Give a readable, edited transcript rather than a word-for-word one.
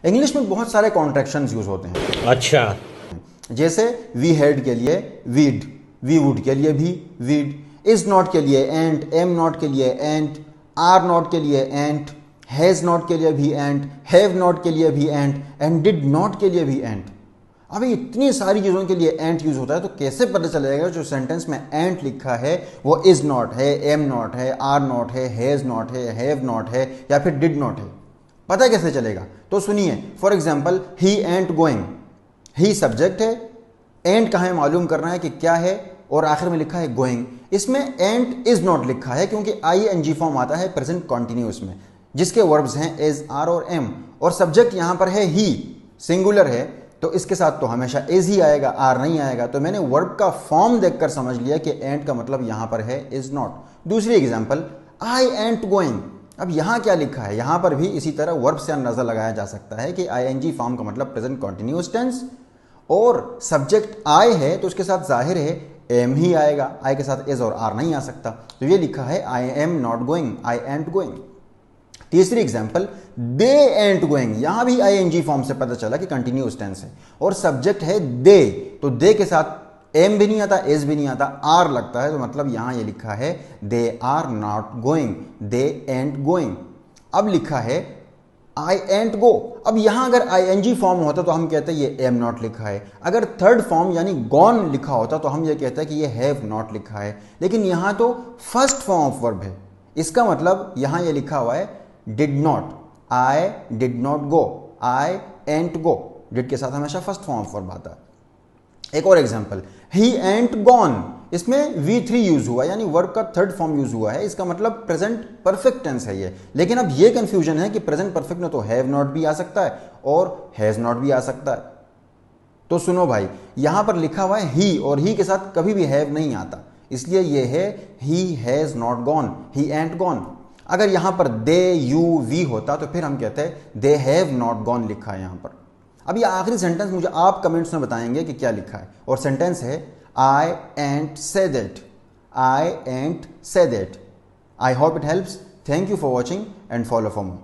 English में बहुत सारे कॉन्ट्रैक्शंस यूज होते हैं। अच्छा, जैसे वी हैड के लिए वीड, वी वुड के लिए भी वीड, इज नॉट के लिए एंट, एम नॉट के लिए एंट, आर नॉट के लिए एंट, हैज नॉट के लिए भी एंट, हैव नॉट के लिए भी एंड डिड नॉट के लिए भी एंट। अभी इतनी सारी चीज़ों के लिए एंट यूज होता है, तो कैसे पता चलेगा जो सेंटेंस में एंट लिखा है वो इज नॉट है, एम नॉट है, आर नॉट है, हैज नॉट है, हैव नॉट है या फिर डिड नॉट है? पता कैसे चलेगा? तो सुनिए, for example he ant going, he subject है, एंट कहाँ है मालूम करना है कि क्या है, और आखिर में लिखा है गोइंग। इसमें एंट इज नॉट लिखा है क्योंकि ING फॉर्म आता है प्रेजेंट कॉन्टिन्यूअस में, जिसके वर्ब्स हैं इज, आर और एम, और सब्जेक्ट यहां पर है ही, सिंगुलर है, तो इसके साथ तो हमेशा इज ही आएगा, आर नहीं आएगा। तो मैंने वर्ब का फॉर्म देखकर समझ लिया कि एंट का मतलब यहां पर है इज नॉट। दूसरी एग्जांपल, आई एंट गोइंग। अब यहां क्या लिखा है? यहां पर भी इसी तरह वर्ब से अंदाजा लगाया जा सकता है कि ING फॉर्म का मतलब प्रेजेंट कॉन्टिन्यूअस टेंस, और सब्जेक्ट आई है तो उसके साथ जाहिर है एम ही आएगा, आई के साथ इज और आर नहीं आ सकता। तो ये लिखा है I am not going, I ant going. तीसरी एग्जांपल, दे एंट गोइंग। यहां भी ING फॉर्म से पता चला कि कंटिन्यूअस टेंस है और सब्जेक्ट है दे, तो दे के साथ एम भी नहीं आता, एज भी नहीं आता, आर लगता है, तो मतलब यहां ये लिखा है they are not going, they ain't going. अब लिखा है आई एंट गो। अब यहां अगर ING फॉर्म होता तो हम कहते हैं ये एम नॉट लिखा है, अगर थर्ड फॉर्म यानी गॉन लिखा होता तो हम ये कहते हैं कि ये हैव नॉट लिखा है, लेकिन यहां तो फर्स्ट फॉर्म ऑफ वर्ब है। इसका मतलब यहां ये लिखा हुआ है did not, I did not go, I ant go. Did के साथ हमेशा फर्स्ट फॉर्म ऑफ वर्ब आता है। एक और एग्जांपल, ही एंट गॉन। इसमें V3 यूज हुआ, यानी वर्ब का थर्ड फॉर्म यूज हुआ है, इसका मतलब प्रेजेंट परफेक्ट टेंस है ये। लेकिन अब ये कंफ्यूजन है कि प्रेजेंट परफेक्ट में तो हैव नॉट भी आ सकता है और हैज नॉट भी आ सकता है। तो सुनो भाई, यहां पर लिखा हुआ है ही, और ही के साथ कभी भी हैव नहीं आता, इसलिए ये है he has not gone, he ant gone. अगर यहां पर दे, यू, वी होता तो फिर हम कहते हैं दे हैव नॉट गॉन लिखा है यहां पर। अब ये आखिरी सेंटेंस मुझे आप कमेंट्स में बताएंगे कि क्या लिखा है, और सेंटेंस है I ain't say that. I ain't say that. I hope it helps. Thank you for watching and follow for more.